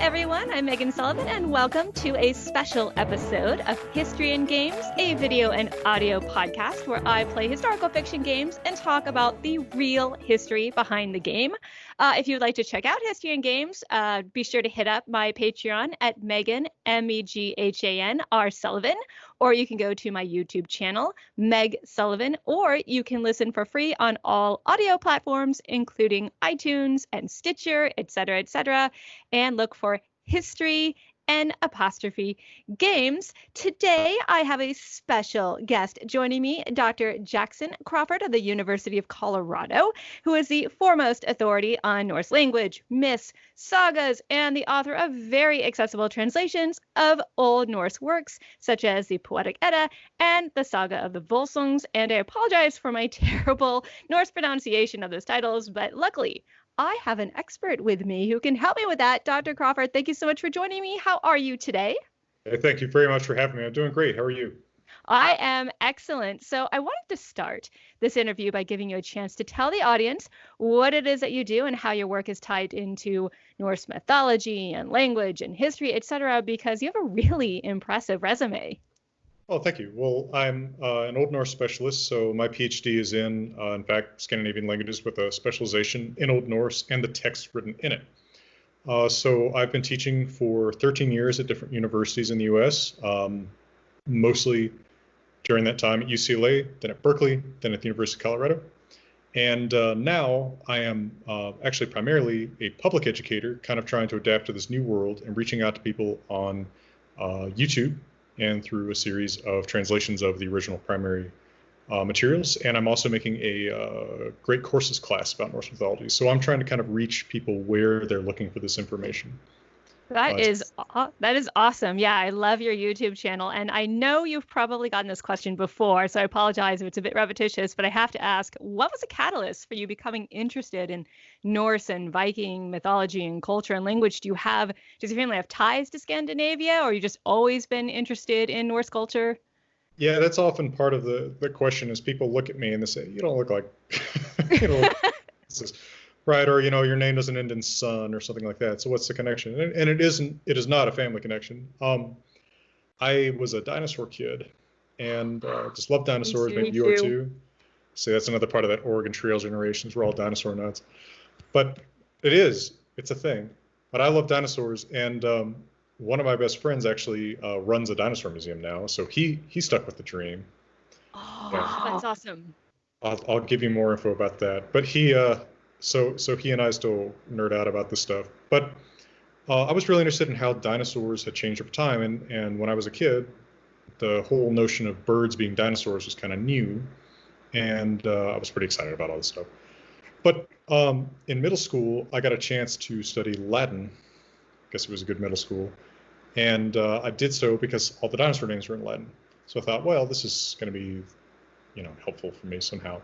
everyone, I'm Megan Sullivan, and welcome to a special episode of History and Games, a video and audio podcast where I play historical fiction games and talk about the real history behind the game. If you would like to check out History and Games, be sure to hit up my Patreon at Megan, Meghan R. Sullivan, or you can go to my YouTube channel, Meg Sullivan, or you can listen for free on all audio platforms, including iTunes and Stitcher, etc., and look for History and apostrophe games. Today, I have a special guest joining me, Dr. Jackson Crawford of the University of Colorado, who is the foremost authority on Norse language, myths, sagas, and the author of very accessible translations of Old Norse works, such as the Poetic Edda and the Saga of the Volsungs. And I apologize for my terrible Norse pronunciation of those titles, but luckily, I have an expert with me who can help me with that. Dr. Crawford, thank you so much for joining me. How are you today? Hey, thank you very much for having me. I'm doing great. How are you? I am excellent. So I wanted to start this interview by giving you a chance to tell the audience what it is that you do and how your work is tied into Norse mythology and language and history, etc., because you have a really impressive resume. Oh, thank you. Well, I'm an Old Norse specialist, so my PhD is in fact, Scandinavian languages with a specialization in Old Norse and the text written in it. So I've been teaching for 13 years at different universities in the U.S., mostly during that time at UCLA, then at Berkeley, then at the University of Colorado. And now I am actually primarily a public educator, kind of trying to adapt to this new world and reaching out to people on YouTube and through a series of translations of the original primary materials. And I'm also making a great courses class about Norse mythology. So I'm trying to kind of reach people where they're looking for this information. That is awesome. Yeah, I love your YouTube channel. And I know you've probably gotten this question before, so I apologize if it's a bit repetitious, but I have to ask, what was the catalyst for you becoming interested in Norse and Viking mythology and culture and language? Does your family have ties to Scandinavia, or you just always been interested in Norse culture? Yeah, that's often part of the question is people look at me and they say, you don't look like, this is right, or your name doesn't end in son or something like that. So what's the connection? And it is not a family connection. I was a dinosaur kid and just loved dinosaurs. Maybe you are too. So that's another part of that Oregon Trail generations. We're all dinosaur nuts. But it's a thing. But I love dinosaurs, and one of my best friends actually runs a dinosaur museum now. So he stuck with the dream. Oh, yeah. That's awesome. I'll give you more info about that. But So he and I still nerd out about this stuff. But I was really interested in how dinosaurs had changed over time. And when I was a kid, the whole notion of birds being dinosaurs was kind of new. And I was pretty excited about all this stuff. But in middle school, I got a chance to study Latin. I guess it was a good middle school. And I did so because all the dinosaur names were in Latin. So I thought, well, this is going to be, helpful for me somehow.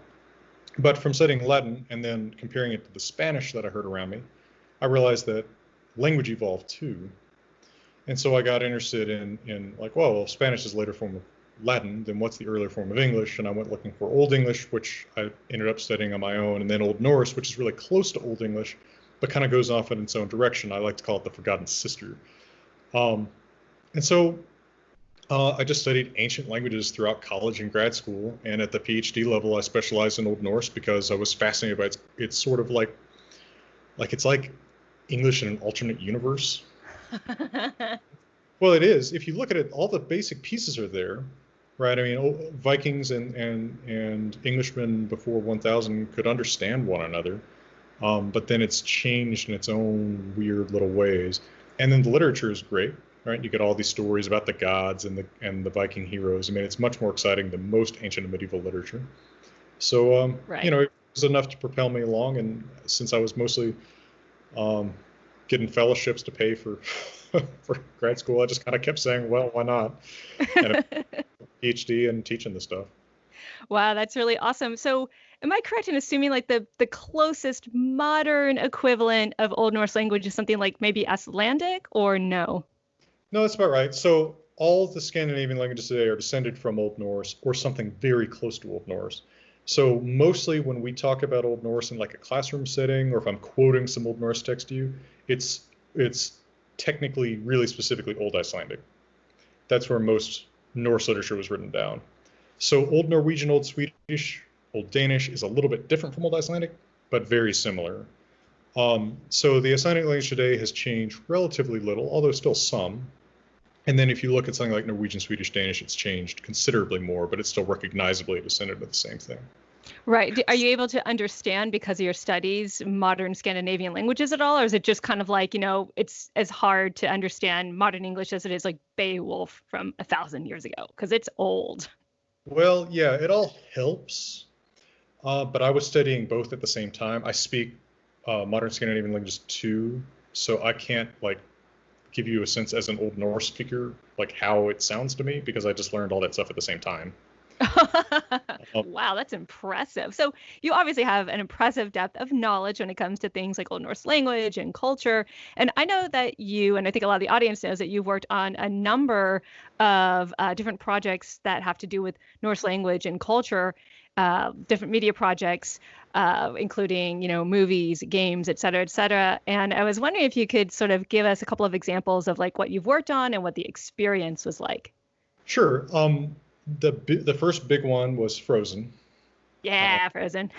But from studying Latin and then comparing it to the Spanish that I heard around me, I realized that language evolved too. And so I got interested in like, well, Spanish is a later form of Latin, then what's the earlier form of English? And I went looking for Old English, which I ended up studying on my own, and then Old Norse, which is really close to Old English, but kind of goes off in its own direction. I like to call it the forgotten sister. And so I just studied ancient languages throughout college and grad school, and at the PhD level, I specialized in Old Norse because I was fascinated by it's sort of like it's like English in an alternate universe. Well, it is. If you look at it, all the basic pieces are there, right? I mean, Vikings and Englishmen before 1000 could understand one another, but then it's changed in its own weird little ways. And then the literature is great. Right, you get all these stories about the gods and the Viking heroes. I mean, it's much more exciting than most ancient and medieval literature. So, right. It was enough to propel me along. And since I was mostly getting fellowships to pay for for grad school, I just kind of kept saying, well, why not? And a PhD and teaching this stuff. Wow, that's really awesome. So am I correct in assuming like the closest modern equivalent of Old Norse language is something like maybe Icelandic, or no? No, that's about right. So all the Scandinavian languages today are descended from Old Norse or something very close to Old Norse. So mostly when we talk about Old Norse in like a classroom setting, or if I'm quoting some Old Norse text to you, it's technically, really specifically Old Icelandic. That's where most Norse literature was written down. So Old Norwegian, Old Swedish, Old Danish is a little bit different from Old Icelandic, but very similar. So the Icelandic language today has changed relatively little, although still some. And then if you look at something like Norwegian, Swedish, Danish, it's changed considerably more, but it's still recognizably descended of the same thing. Right. Are you able to understand, because of your studies, modern Scandinavian languages at all? Or is it just kind of like, it's as hard to understand modern English as it is like Beowulf from 1,000 years ago, because it's old? Well, yeah, it all helps. But I was studying both at the same time. I speak modern Scandinavian languages too, so I can't like give you a sense as an Old Norse speaker like how it sounds to me, because I just learned all that stuff at the same time. Wow, that's impressive. So you obviously have an impressive depth of knowledge when it comes to things like Old Norse language and culture. And I know that you, and I think a lot of the audience knows, that you've worked on a number of different projects that have to do with Norse language and culture, different media projects, including, movies, games, et cetera, et cetera. And I was wondering if you could sort of give us a couple of examples of like what you've worked on and what the experience was like. Sure. The first big one was Frozen. Yeah, Frozen.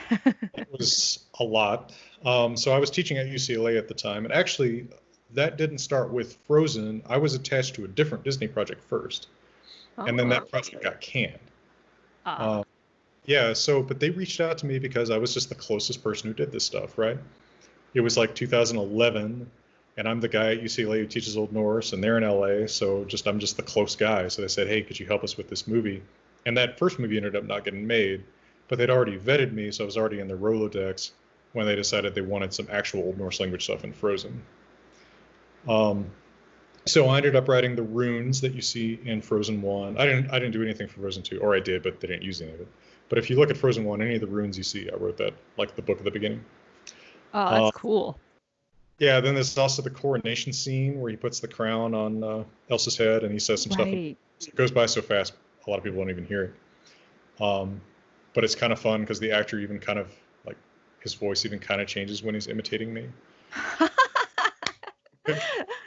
It was a lot. So I was teaching at UCLA at the time, and actually that didn't start with Frozen. I was attached to a different Disney project first, and then that project got canned. Yeah, but they reached out to me because I was just the closest person who did this stuff, right? It was like 2011, and I'm the guy at UCLA who teaches Old Norse, and they're in LA, so I'm just the close guy. So they said, hey, could you help us with this movie? And that first movie ended up not getting made, but they'd already vetted me, so I was already in the Rolodex when they decided they wanted some actual Old Norse language stuff in Frozen. So I ended up writing the runes that you see in Frozen 1. I didn't do anything for Frozen 2, or I did, but they didn't use any of it. But if you look at Frozen 1, any of the runes you see, I wrote that, like the book at the beginning. Oh, that's cool. Yeah, then there's also the coronation scene where he puts the crown on Elsa's head and he says some stuff. It goes by so fast, a lot of people don't even hear it. But it's kind of fun because the actor even kind of, like, his voice even kind of changes when he's imitating me.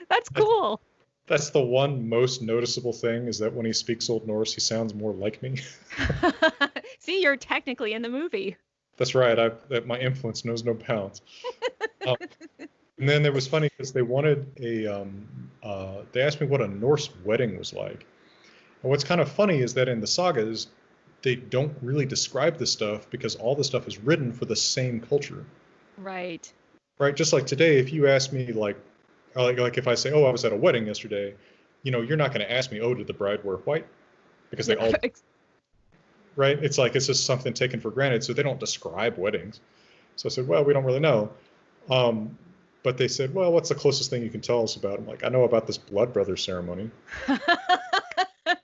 That's cool. That's the one most noticeable thing, is that when he speaks Old Norse, he sounds more like me. See, you're technically in the movie. That's right. My influence knows no bounds. And then it was funny because they wanted they asked me what a Norse wedding was like. And what's kind of funny is that in the sagas, they don't really describe this stuff because all the stuff is written for the same culture. Right. Right. Just like today, if you ask me like if I say, oh, I was at a wedding yesterday, you're not going to ask me, oh, did the bride wear white? Because they all, right? It's like, it's just something taken for granted. So they don't describe weddings. So I said, well, we don't really know. But they said, well, what's the closest thing you can tell us about? I'm like, I know about this blood brother ceremony.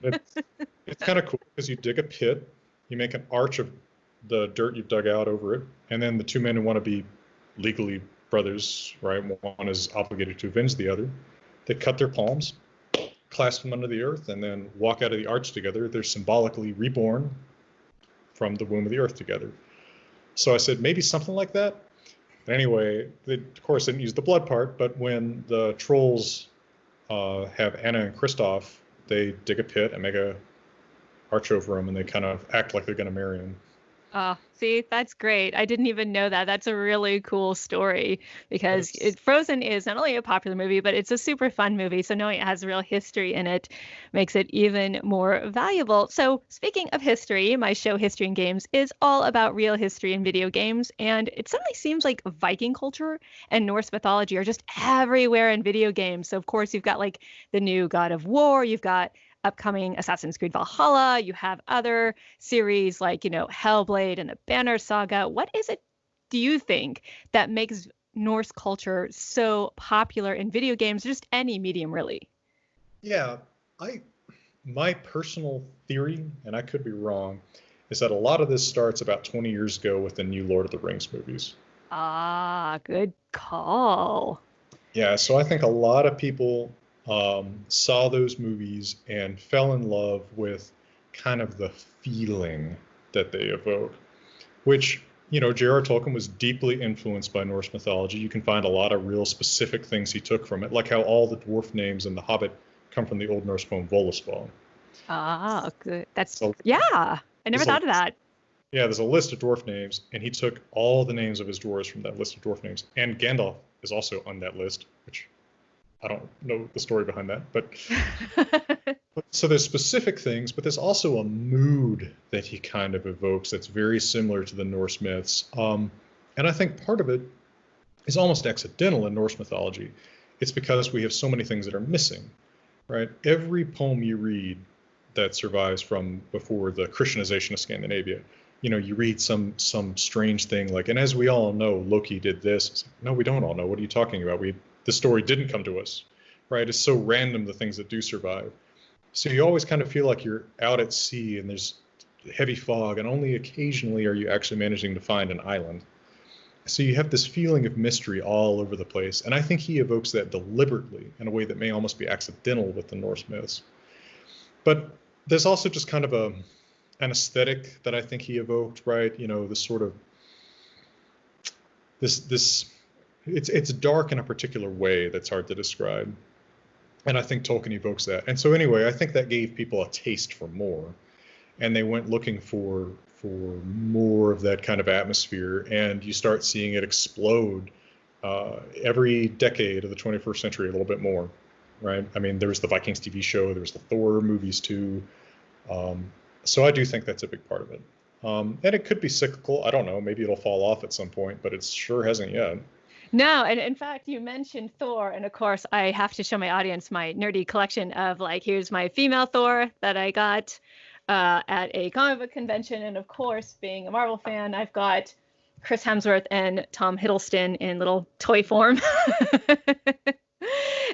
It's kind of cool because you dig a pit, you make an arch of the dirt you've dug out over it, and then the two men who want to be legally brothers, right? One is obligated to avenge the other. They cut their palms, clasp them under the earth, and then walk out of the arch together. They're symbolically reborn from the womb of the earth together. So I said, maybe something like that. Anyway, they, of course, didn't use the blood part, but when the trolls have Anna and Kristoff, they dig a pit and make a arch over them, and they kind of act like they're going to marry him. See, that's great. I didn't even know that. That's a really cool story because Frozen is not only a popular movie, but it's a super fun movie. So knowing it has real history in it makes it even more valuable. So speaking of history, my show History and Games is all about real history in video games. And it suddenly seems like Viking culture and Norse mythology are just everywhere in video games. So of course, you've got like the new God of War, you've got upcoming Assassin's Creed Valhalla, you have other series like, Hellblade and the Banner Saga. What is it, do you think, that makes Norse culture so popular in video games, just any medium really? Yeah, my personal theory, and I could be wrong, is that a lot of this starts about 20 years ago with the new Lord of the Rings movies. Good call. Yeah, so I think a lot of people saw those movies and fell in love with kind of the feeling that they evoke, which J.R. Tolkien was deeply influenced by Norse mythology. You can find a lot of real specific things he took from it, like how all the dwarf names in The Hobbit come from the Old Norse poem Völuspá. Ah, good. So Yeah, I never there's a, thought of that. yeah, there's a list of dwarf names, and he took all the names of his dwarves from that list of dwarf names. And Gandalf is also on that list, which I don't know the story behind that, but so there's specific things, but there's also a mood that he kind of evokes that's very similar to the Norse myths. And I think part of it is almost accidental in Norse mythology. It's because we have so many things that are missing, right? Every poem you read that survives from before the Christianization of Scandinavia, you read some strange thing like, and as we all know, Loki did this. It's like, no, we don't all know. What are you talking about? The story didn't come to us, right? It's so random, the things that do survive. So you always kind of feel like you're out at sea and there's heavy fog, and only occasionally are you actually managing to find an island. So you have this feeling of mystery all over the place. And I think he evokes that deliberately in a way that may almost be accidental with the Norse myths. But there's also just kind of an aesthetic that I think he evoked, right? This sort of this it's dark in a particular way that's hard to describe. And I think Tolkien evokes that. And so anyway, I think that gave people a taste for more. And they went looking for more of that kind of atmosphere. And you start seeing it explode every decade of the 21st century a little bit more, right? I mean, there was the Vikings TV show, there was the Thor movies too. So I do think that's a big part of it. And it could be cyclical. I don't know. Maybe it'll fall off at some point, but it sure hasn't yet. No, and in fact, you mentioned Thor, and of course, I have to show my audience my nerdy collection of here's my female Thor that I got at a comic book convention, and of course, being a Marvel fan, I've got Chris Hemsworth and Tom Hiddleston in little toy form.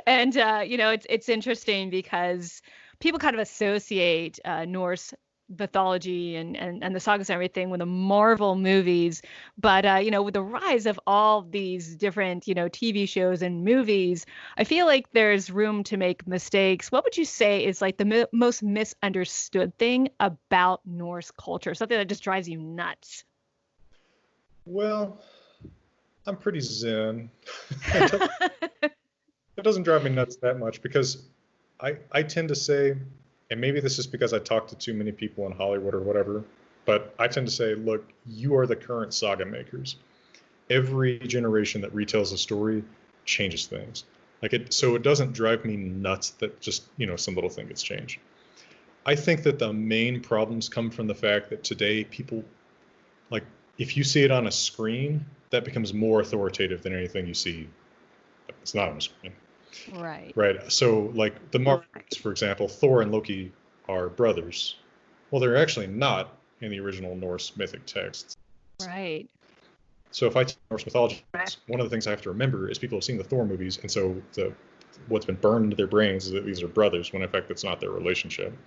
And it's interesting because people kind of associate Norse mythology and the sagas and everything with the Marvel movies, but with the rise of all these different TV shows and movies, I feel like there's room to make mistakes. What would you say is like the most misunderstood thing about Norse culture, something that just drives you nuts? Well, I'm pretty zen. It doesn't drive me nuts that much because I tend to say, and maybe this is because I talk to too many people in Hollywood or whatever, but I tend to say, look, you are the current saga makers. Every generation that retells a story changes things. So it doesn't drive me nuts that just, some little thing gets changed. I think that the main problems come from the fact that today people, if you see it on a screen, that becomes more authoritative than anything you see. It's not on a screen. Right. Right. So the Marvels, for example, Thor and Loki are brothers. Well, they're actually not in the original Norse mythic texts. Right. So if I teach Norse mythology, one of the things I have to remember is people have seen the Thor movies, and so what's been burned into their brains is that these are brothers, when in fact that's not their relationship.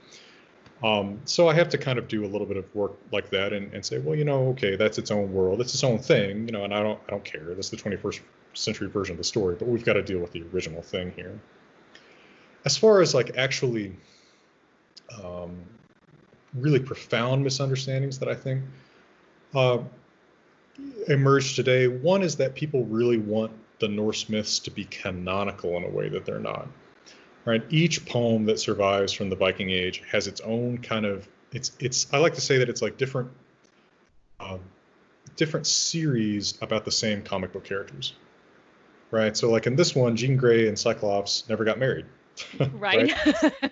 So I have to kind of do a little bit of work like that and say, well, okay, that's its own world, it's its own thing, and I don't care. That's the 21st century version of the story, but we've got to deal with the original thing here. As far as actually really profound misunderstandings that I think emerge today, one is that people really want the Norse myths to be canonical in a way that they're not. Right? Each poem that survives from the Viking Age has its own kind of I like to say that it's like different series about the same comic book characters. Right. So in this one, Jean Grey and Cyclops never got married. Right.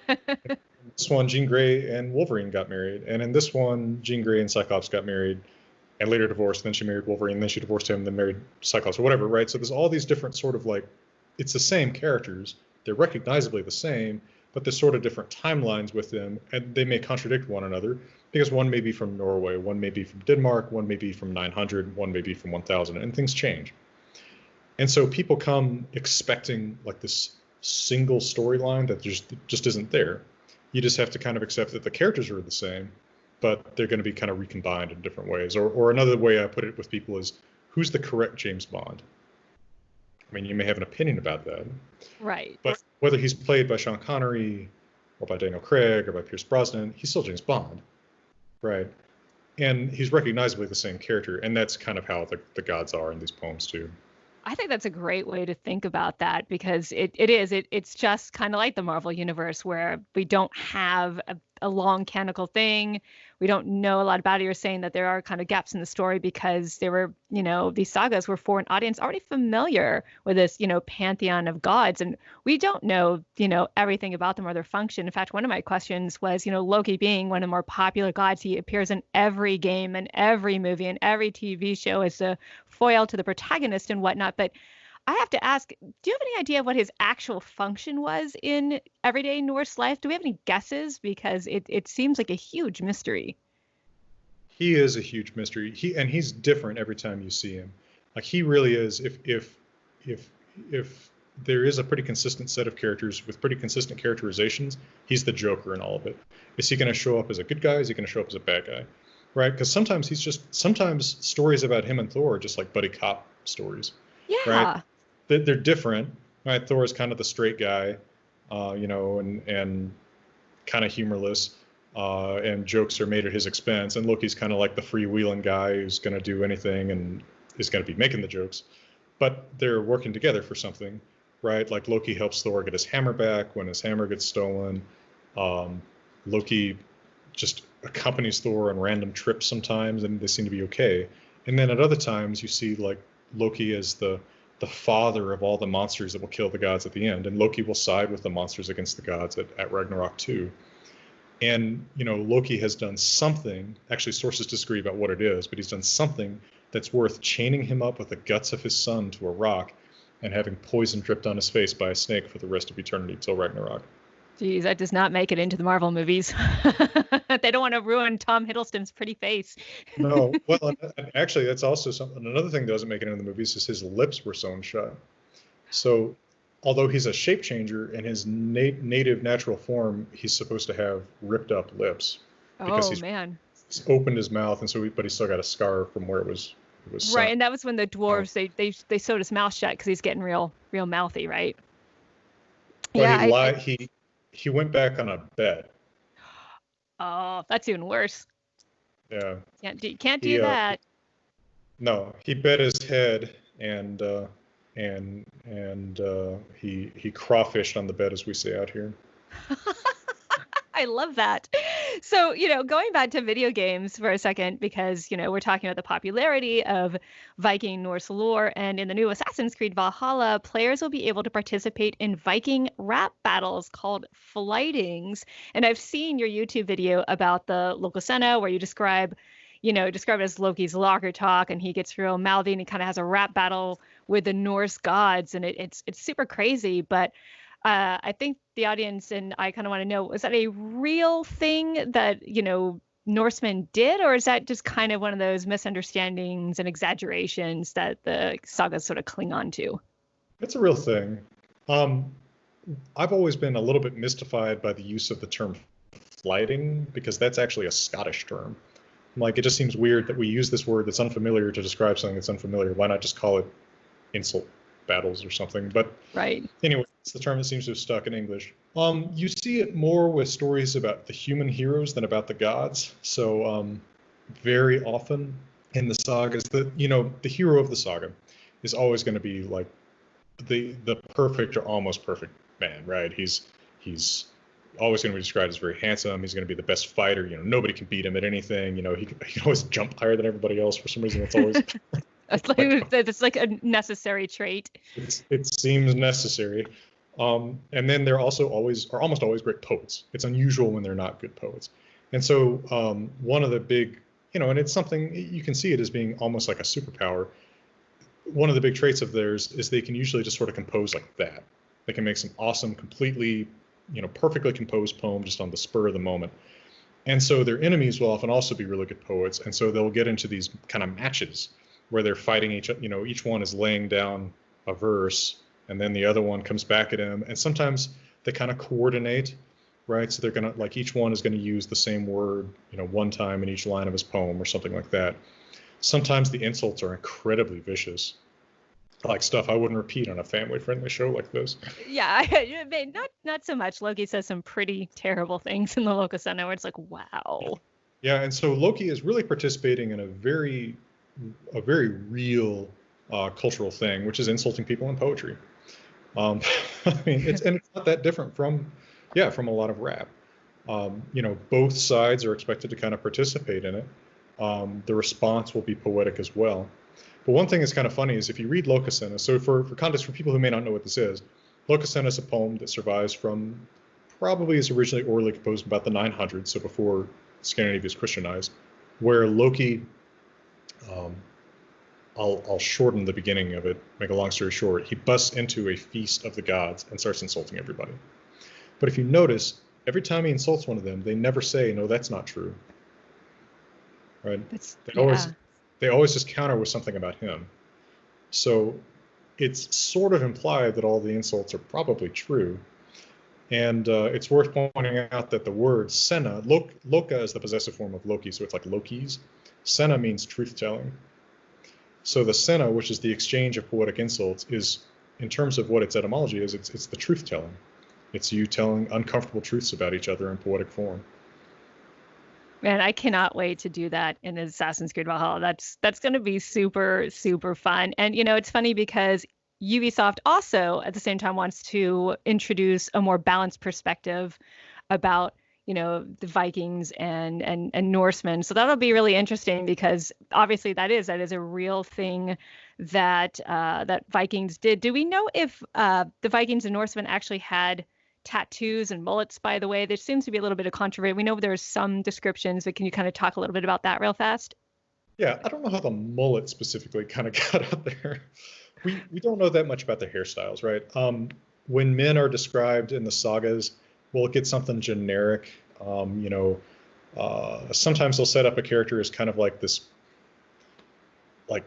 In this one, Jean Grey and Wolverine got married. And in this one, Jean Grey and Cyclops got married and later divorced. Then she married Wolverine, then she divorced him, then married Cyclops or whatever. Right. So there's all these different sort of it's the same characters. They're recognizably the same, but there's sort of different timelines with them, and they may contradict one another because one may be from Norway, one may be from Denmark, one may be from 900, one may be from 1000, and things change. And so people come expecting this single storyline that just isn't there. You just have to kind of accept that the characters are the same, but they're going to be kind of recombined in different ways. Or another way I put it with people is, who's the correct James Bond? I mean, you may have an opinion about that. Right. But whether he's played by Sean Connery or by Daniel Craig or by Pierce Brosnan, he's still James Bond. Right. and he's recognizably the same character, and that's kind of how the gods are in these poems too. I think that's a great way to think about that because it's just kind of like the Marvel universe where we don't have a long canonical thing. We don't know a lot about it. You're saying that there are kind of gaps in the story because they were, these sagas were for an audience already familiar with this, pantheon of gods. And we don't know, everything about them or their function. In fact, one of my questions was, Loki being one of the more popular gods, he appears in every game and every movie and every TV show as a foil to the protagonist and whatnot. But I have to ask, do you have any idea what his actual function was in everyday Norse life? Do we have any guesses? Because it seems like a huge mystery. He is a huge mystery. He's different every time you see him. Like he really is. If there is a pretty consistent set of characters with pretty consistent characterizations, he's the Joker in all of it. Is he going to show up as a good guy? Is he going to show up as a bad guy? Right? Because sometimes sometimes stories about him and Thor are just like buddy cop stories. Yeah. Right? They're different, right? Thor is kind of the straight guy, and kind of humorless, and jokes are made at his expense. And Loki's kind of like the freewheeling guy who's going to do anything and is going to be making the jokes. But they're working together for something, right? Like Loki helps Thor get his hammer back when his hammer gets stolen. Loki just accompanies Thor on random trips sometimes, and they seem to be okay. And then at other times, you see like Loki as the father of all the monsters that will kill the gods at the end, and Loki will side with the monsters against the gods at Ragnarok too. And Loki has done something. Actually, sources disagree about what it is, but he's done something that's worth chaining him up with the guts of his son to a rock and having poison dripped on his face by a snake for the rest of eternity till Ragnarok. Geez, that does not make it into the Marvel movies. They don't want to ruin Tom Hiddleston's pretty face. No, well, actually, that's also something. Another thing that doesn't make it into the movies is his lips were sewn shut. So, although he's a shape changer in his native natural form, he's supposed to have ripped up lips because he's opened his mouth, and but he's still got a scar from where it was. Right, and that was when the dwarves they sewed his mouth shut because he's getting real mouthy, right? Well, yeah, he went back on a bet. Oh, that's even worse. Yeah. Can't do that. No, he bet his head, and he crawfished on the bet, as we say out here. I love that. So, going back to video games for a second, because, we're talking about the popularity of Viking Norse lore, and in the new Assassin's Creed Valhalla, players will be able to participate in Viking rap battles called Flytings. And I've seen your YouTube video about the local Senna where you describe it as Loki's locker talk, and he gets real mouthy and he kind of has a rap battle with the Norse gods, and it's super crazy, but I think the audience and I kind of want to know, is that a real thing that, Norsemen did, or is that just kind of one of those misunderstandings and exaggerations that the sagas sort of cling on to? It's a real thing. I've always been a little bit mystified by the use of the term flyting, because that's actually a Scottish term. Like, it just seems weird that we use this word that's unfamiliar to describe something that's unfamiliar. Why not just call it insult battles or something? But right. Anyway, it's the term that seems to have stuck in English. You see it more with stories about the human heroes than about the gods. So very often in the sagas, the hero of the saga is always going to be like the perfect or almost perfect man, right? He's always going to be described as very handsome. He's going to be the best fighter. Nobody can beat him at anything. He can always jump higher than everybody else for some reason. It's always it's like a necessary trait. It seems necessary. And then they're also almost always great poets. It's unusual when they're not good poets. And so one of the big, and it's something you can see it as being almost like a superpower. One of the big traits of theirs is they can usually just sort of compose like that. They can make some awesome, completely, perfectly composed poem just on the spur of the moment. And so their enemies will often also be really good poets. And so they'll get into these kind of matches where they're fighting each one is laying down a verse, and then the other one comes back at him. And sometimes they kind of coordinate, right? So they're going to, like, each one is going to use the same word, one time in each line of his poem or something like that. Sometimes the insults are incredibly vicious, like stuff I wouldn't repeat on a family-friendly show like this. Yeah, not so much. Loki says some pretty terrible things in the Locus Senna where it's like, wow. Yeah, and so Loki is really participating in a very real cultural thing, which is insulting people in poetry. I mean, it's not that different from, yeah, from a lot of rap. Both sides are expected to kind of participate in it. The response will be poetic as well. But one thing that's kind of funny is if you read Lokasenna, so for context, for people who may not know what this is, Lokasenna is a poem that survives from probably is originally orally composed about the 900s, so before Scandinavia is Christianized, where Loki, I'll shorten the beginning of it, make a long story short, he busts into a feast of the gods and starts insulting everybody. But if you notice, every time he insults one of them, they never say, no, that's not true. Right? They always just counter with something about him. So it's sort of implied that all the insults are probably true. And it's worth pointing out that the word Senna, Loka is the possessive form of Loki, so it's like Loki's. Senna means truth-telling. So the Senna, which is the exchange of poetic insults, is, in terms of what its etymology is, it's the truth-telling. It's you telling uncomfortable truths about each other in poetic form. Man, I cannot wait to do that in Assassin's Creed Valhalla. That's going to be super, super fun. And it's funny because Ubisoft also at the same time wants to introduce a more balanced perspective about, the Vikings and Norsemen. So that'll be really interesting because obviously that is a real thing that that Vikings did. Do we know if the Vikings and Norsemen actually had tattoos and mullets, by the way? There seems to be a little bit of controversy. We know there's some descriptions, but can you kind of talk a little bit about that real fast? Yeah, I don't know how the mullet specifically kind of got out there. We don't know that much about their hairstyles, right? When men are described in the sagas, we'll get something generic. Sometimes they'll set up a character as kind of like this, like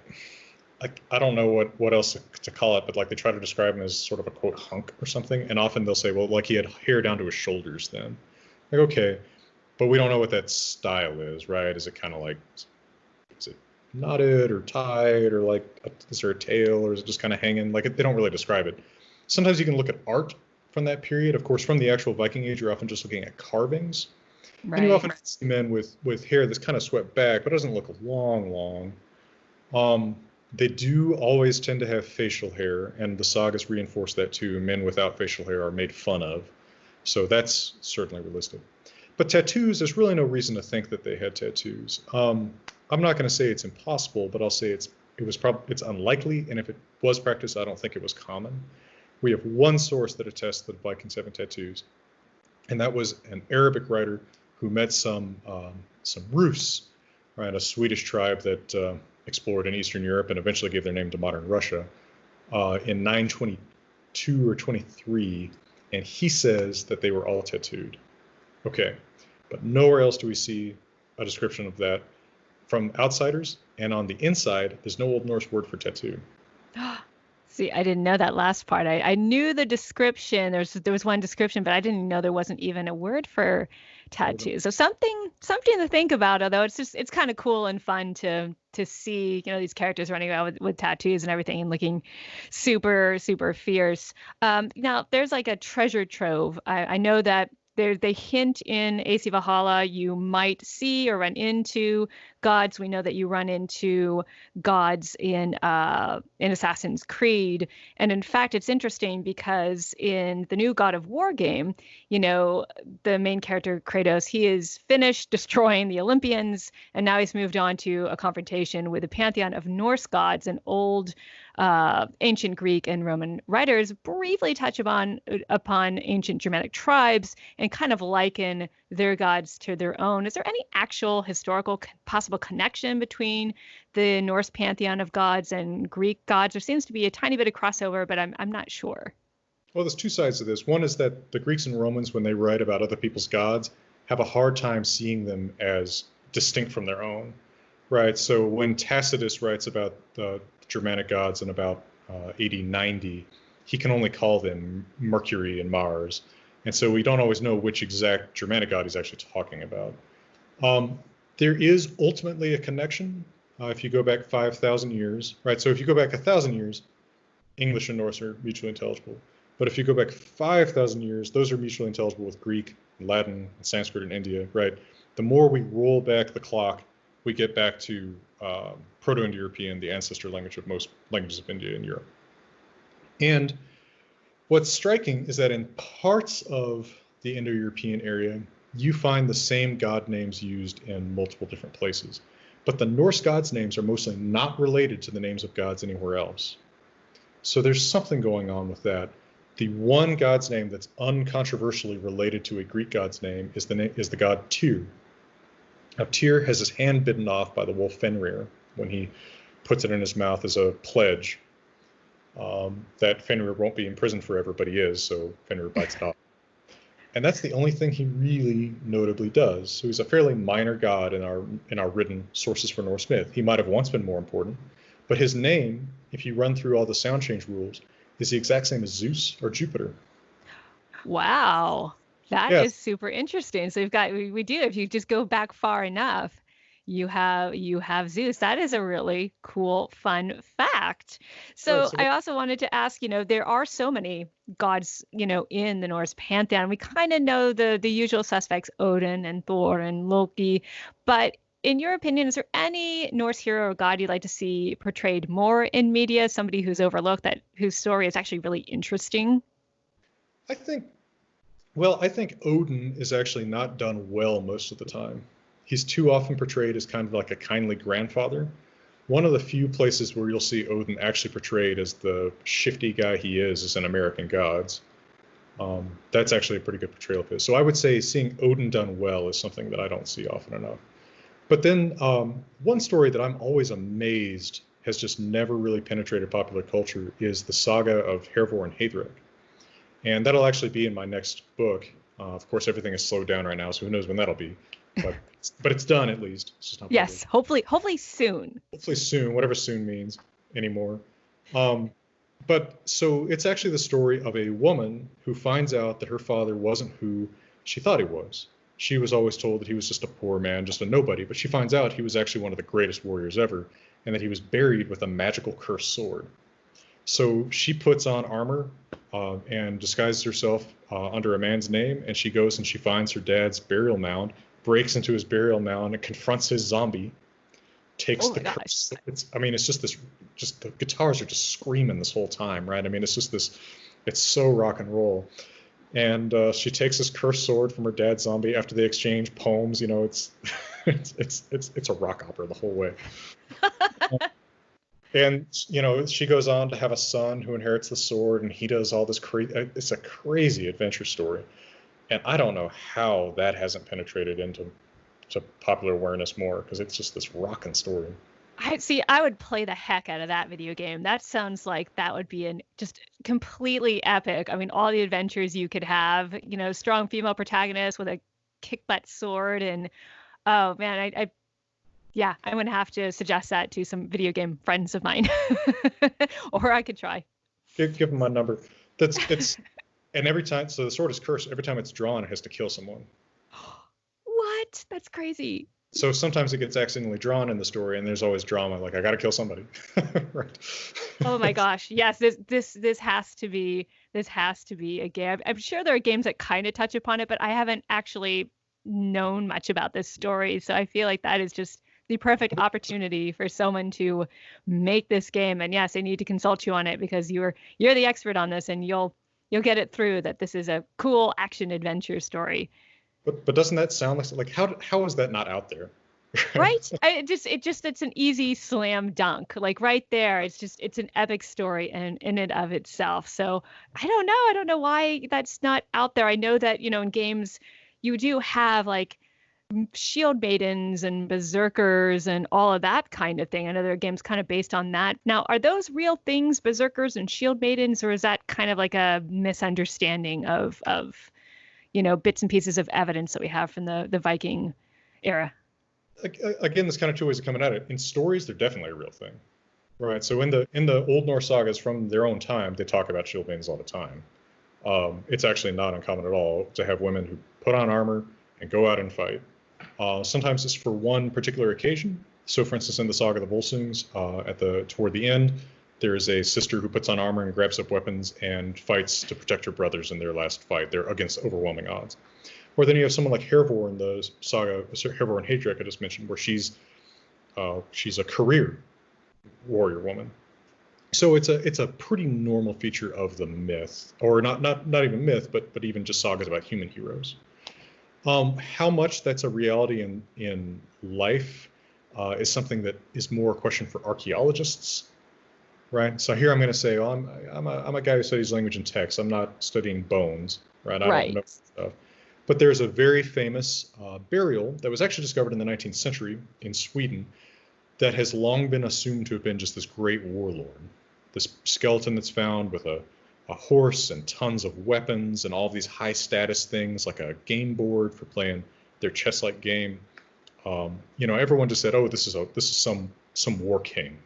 I don't know what else to call it, but like they try to describe him as sort of a quote hunk or something, and often they'll say, well, like he had hair down to his shoulders then. Like, okay, but we don't know what that style is, right? Is it kind of like, is it knotted or tied, or like is there a tail, or is it just kind of hanging? Like they don't really describe it. Sometimes you can look at art from that period. Of course, from the actual Viking Age, you're often just looking at carvings. Right. And you often see men with hair that's kind of swept back, but doesn't look long. They do always tend to have facial hair, and the sagas reinforce that too. Men without facial hair are made fun of. So that's certainly realistic. But tattoos, there's really no reason to think that they had tattoos. I'm not going to say it's impossible, but I'll say it's unlikely, and if it was practiced, I don't think it was common. We have one source that attests that Vikings having tattoos, and that was an Arabic writer who met some Rus, right, a Swedish tribe that explored in Eastern Europe and eventually gave their name to modern Russia in 922 or 23, and he says that they were all tattooed. Okay, but nowhere else do we see a description of that from outsiders, and on the inside, there's no Old Norse word for tattoo. See, I didn't know that last part. I knew the description. There was one description, but I didn't know there wasn't even a word for tattoo. So something to think about. Although it's kind of cool and fun to see these characters running around with tattoos and everything and looking super, super fierce. Now there's like a treasure trove. I know that they hint in AC Valhalla you might see or run into gods. We know that you run into gods in Assassin's Creed. And in fact, it's interesting because in the new God of War game, the main character Kratos, he is finished destroying the Olympians, and now he's moved on to a confrontation with a pantheon of Norse gods and old ancient Greek and Roman writers briefly touch upon ancient Germanic tribes and kind of liken their gods to their own. Is there any actual historical possible connection between the Norse pantheon of gods and Greek gods? There seems to be a tiny bit of crossover, but I'm not sure. Well, there's two sides to this. One is that the Greeks and Romans, when they write about other people's gods, have a hard time seeing them as distinct from their own, right? So when Tacitus writes about the Germanic gods in about AD 90, he can only call them Mercury and Mars. And so we don't always know which exact Germanic god he's actually talking about. There is ultimately a connection if you go back 5,000 years, right? So if you go back 1,000 years, English and Norse are mutually intelligible. But if you go back 5,000 years, those are mutually intelligible with Greek, Latin, and Sanskrit in India, right? The more we roll back the clock, we get back to Proto-Indo-European, the ancestor language of most languages of India and Europe. And what's striking is that in parts of the Indo-European area, you find the same god names used in multiple different places. But the Norse gods' names are mostly not related to the names of gods anywhere else. So there's something going on with that. The one god's name that's uncontroversially related to a Greek god's name is the god Tyr. Now, Tyr has his hand bitten off by the wolf Fenrir when he puts it in his mouth as a pledge that Fenrir won't be in prison forever, but he is, so Fenrir bites it off. And that's the only thing he really notably does. So he's a fairly minor god in our written sources for Norse myth. He might have once been more important, but his name, if you run through all the sound change rules, is the exact same as Zeus or Jupiter. Wow, that is super interesting. So we do, if you just go back far enough, you have Zeus. That is a really cool, fun fact. So I also wanted to ask, there are so many gods, in the Norse pantheon. We kind of know the usual suspects, Odin and Thor and Loki. But in your opinion, is there any Norse hero or god you'd like to see portrayed more in media? Somebody who's overlooked, whose story is actually really interesting? I think Odin is actually not done well most of the time. He's too often portrayed as kind of like a kindly grandfather. One of the few places where you'll see Odin actually portrayed as the shifty guy he is in American Gods. That's actually a pretty good portrayal of his. So I would say seeing Odin done well is something that I don't see often enough. But then one story that I'm always amazed has just never really penetrated popular culture is the saga of Hervor and Haethric. And that'll actually be in my next book. Of course, everything is slowed down right now, so who knows when that'll be. But it's done at least. It's just not yes, hopefully soon. Hopefully soon, whatever soon means anymore. But so it's actually the story of a woman who finds out that her father wasn't who she thought he was. She was always told that he was just a poor man, just a nobody, but she finds out he was actually one of the greatest warriors ever, and that he was buried with a magical cursed sword. So she puts on armor and disguises herself under a man's name, and she goes and she finds her dad's burial mound, breaks into his burial mound and confronts his zombie, takes the curse. It's just the guitars are just screaming this whole time, right? I mean, it's so rock and roll. And she takes this cursed sword from her dad's zombie after they exchange poems. It's a rock opera the whole way. And she goes on to have a son who inherits the sword, and he does all this crazy. It's a crazy adventure story, and I don't know how that hasn't penetrated into popular awareness more, because it's just this rockin' story. I would play the heck out of that video game. That sounds like that would be just completely epic. I mean, all the adventures you could have, strong female protagonist with a kick-butt sword, and oh man, I'm gonna have to suggest that to some video game friends of mine, or I could try. Give them my number. And every time, so the sword is cursed. Every time it's drawn, it has to kill someone. What? That's crazy. So sometimes it gets accidentally drawn in the story, and there's always drama. Like, I got to kill somebody. Right. Oh my gosh! Yes, this has to be a game. I'm sure there are games that kind of touch upon it, but I haven't actually known much about this story. So I feel like that is just the perfect opportunity for someone to make this game. And yes, I need to consult you on it, because you're the expert on this, and you'll get it through that this is a cool action adventure story. But doesn't that sound like how is that not out there? Right? It's an easy slam dunk. Like right there, it's an epic story in and of itself. So I don't know why that's not out there. I know that, in games you do have like shield maidens and berserkers and all of that kind of thing. I know there are games kind of based on that. Now, are those real things, berserkers and shield maidens, or is that kind of like a misunderstanding of bits and pieces of evidence that we have from the Viking era? Again, there's kind of two ways of coming at it. In stories, they're definitely a real thing, right? So in the Old Norse sagas from their own time, they talk about shield maidens all the time. It's actually not uncommon at all to have women who put on armor and go out and fight. Sometimes it's for one particular occasion. So, for instance, in the Saga of the Volsungs, toward the end, there is a sister who puts on armor and grabs up weapons and fights to protect her brothers in their last fight. They're against overwhelming odds. Or then you have someone like Hervor in the saga, Hervor and Haedric I just mentioned, where she's a career warrior woman. So it's a pretty normal feature of the myth, or not even myth, but even just sagas about human heroes. How much that's a reality in life is something that is more a question for archaeologists, right? So here I'm going to say, oh, I'm a guy who studies language and text. I'm not studying bones, right? I don't know stuff. But there's a very famous burial that was actually discovered in the 19th century in Sweden that has long been assumed to have been just this great warlord. This skeleton that's found with a horse and tons of weapons and all of these high status things like a game board for playing their chess-like game. Everyone just said, oh, this is some war king.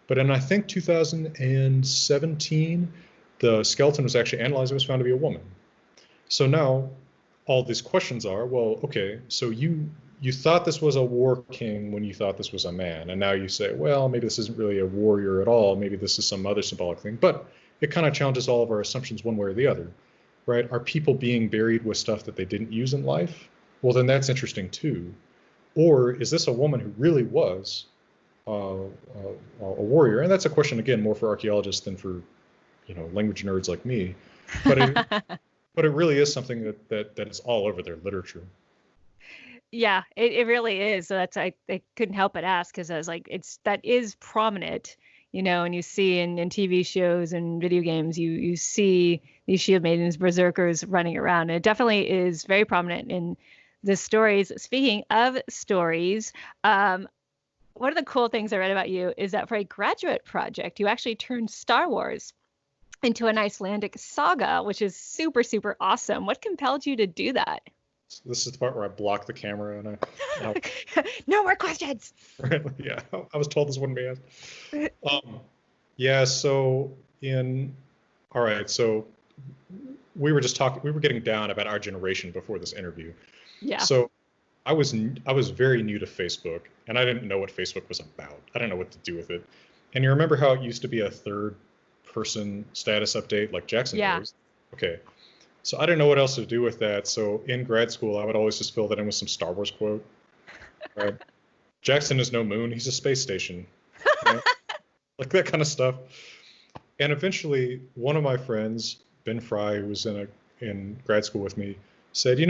But in, I think, 2017, the skeleton was actually analyzed and was found to be a woman. So now all these questions are, well, okay, so you thought this was a war king when you thought this was a man, and now you say, well, maybe this isn't really a warrior at all. Maybe this is some other symbolic thing. But it kind of challenges all of our assumptions one way or the other, right? Are people being buried with stuff that they didn't use in life? Well, then that's interesting too. Or is this a woman who really was a warrior? And that's a question, again, more for archaeologists than for, language nerds like me. But it really is something that is all over their literature. Yeah, it really is. So I couldn't help but ask, because I was like, that is prominent, and you see in TV shows and video games, you see these shield maidens, berserkers running around. And it definitely is very prominent in the stories. Speaking of stories, one of the cool things I read about you is that for a graduate project, you actually turned Star Wars into an Icelandic saga, which is super, super awesome. What compelled you to do that? This is the part where I block the camera and I no more questions. Right, yeah, I was told this wouldn't be asked. Yeah, so all right, so we were getting down about our generation before this interview. Yeah. So I was very new to Facebook, and I didn't know what Facebook was about. I didn't know what to do with it. And you remember how it used to be a third person status update like Jackson knows? Okay. So I didn't know what else to do with that. So in grad school, I would always just fill that in with some Star Wars quote. Right? Jackson is no moon; he's a space station. Right? Like that kind of stuff. And eventually, one of my friends, Ben Fry, who was in grad school with me, said,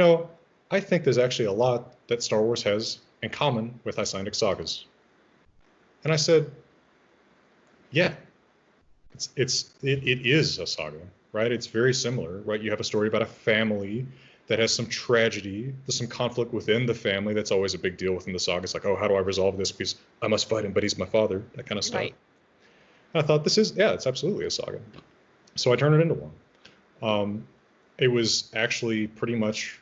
I think there's actually a lot that Star Wars has in common with Icelandic sagas. And I said, yeah, it is a saga. Right? It's very similar, right? You have a story about a family that has some tragedy, there's some conflict within the family. That's always a big deal within the saga. It's like, oh, how do I resolve this? Because I must fight him, but he's my father, that kind of stuff. Right. And I thought it's absolutely a saga. So I turned it into one. It was actually pretty much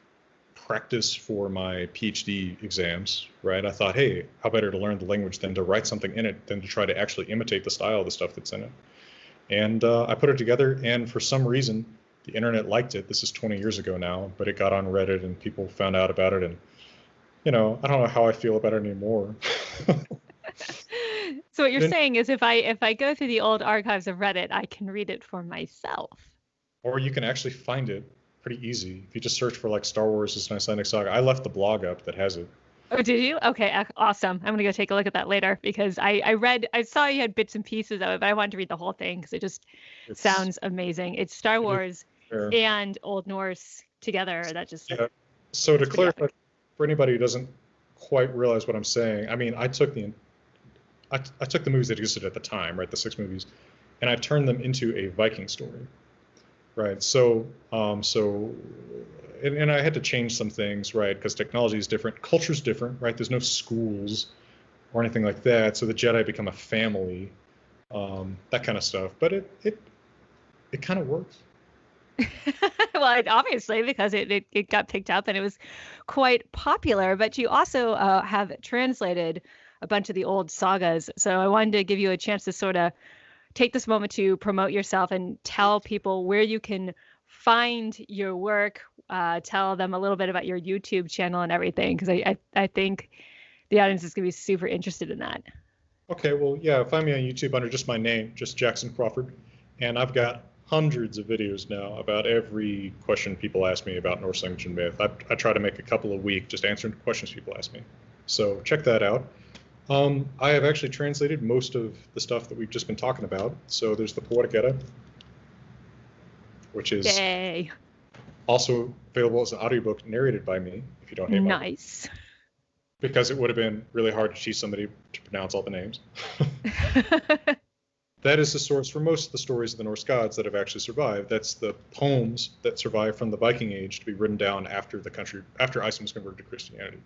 practice for my PhD exams, right? I thought, hey, how better to learn the language than to write something in it than to try to actually imitate the style of the stuff that's in it. And I put it together, and for some reason, the internet liked it. This is 20 years ago now, but it got on Reddit, and people found out about it. And, I don't know how I feel about it anymore. So what you're saying is if I go through the old archives of Reddit, I can read it for myself. Or you can actually find it pretty easy. If you just search for, like, Star Wars is an Icelandic saga. I left the blog up that has it. Oh, did you? Okay, awesome. I'm gonna go take a look at that later, because I saw you had bits and pieces of it, but I wanted to read the whole thing because it just sounds amazing. It's Star Wars and Old Norse together. That just So to clarify, for anybody who doesn't quite realize what I'm saying, I mean, I took the movies that existed at the time, right, the 6 movies, and I turned them into a Viking story, right? So and I had to change some things, right? Because technology is different, culture's different, right? There's no schools or anything like that. So the Jedi become a family, that kind of stuff. But it kind of works. Well, obviously, because it got picked up and it was quite popular. But you also have translated a bunch of the old sagas. So I wanted to give you a chance to sort of take this moment to promote yourself and tell people where you can find your work, tell them a little bit about your YouTube channel and everything, because I think the audience is going to be super interested in that. Okay, well, yeah, find me on YouTube under just my name, just Jackson Crawford, and I've got hundreds of videos now about every question people ask me about Norse language and myth. I try to make a couple a week just answering questions people ask me. So check that out. I have actually translated most of the stuff that we've just been talking about. So there's the Poetic Edda, which is Yay. also available as an audiobook narrated by me, if you don't hate my voice. Nice. Because it would have been really hard to teach somebody to pronounce all the names. That is the source for most of the stories of the Norse gods that have actually survived. That's the poems that survived from the Viking Age to be written down after Iceland was converted to Christianity.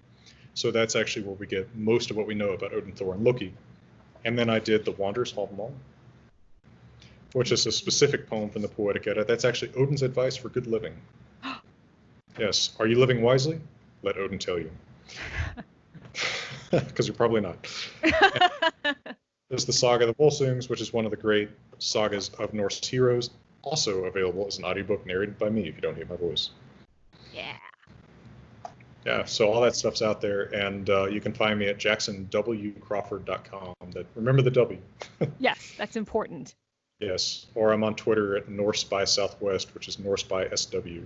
So that's actually where we get most of what we know about Odin, Thor, and Loki. And then I did the Wanderers Hávamál, which is a specific poem from the Poetic Edda. That's actually Odin's advice for good living. Yes. Are you living wisely? Let Odin tell you. Because you're probably not. There's the Saga of the Volsungs, which is one of the great sagas of Norse heroes, also available as an audiobook narrated by me, if you don't hate my voice. Yeah. Yeah, so all that stuff's out there, and you can find me at jacksonwcrawford.com. Remember the W. Yes, that's important. Yes, or I'm on Twitter at Norse by Southwest, which is Norse by SW.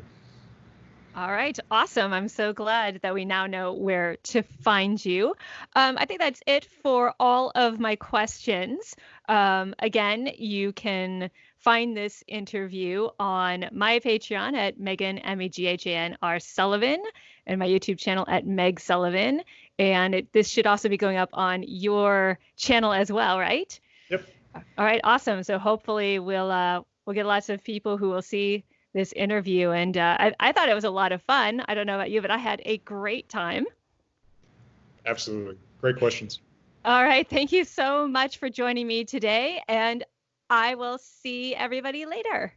All right. Awesome. I'm so glad that we now know where to find you. I think that's it for all of my questions. Again, you can find this interview on my Patreon at Megan, MEGHANR Sullivan, and my YouTube channel at Meg Sullivan. And this should also be going up on your channel as well, right? Yep. All right. Awesome. So hopefully we'll get lots of people who will see this interview, and I thought it was a lot of fun. I don't know about you, but I had a great time. Absolutely. Great questions. All right. Thank you so much for joining me today, and I will see everybody later.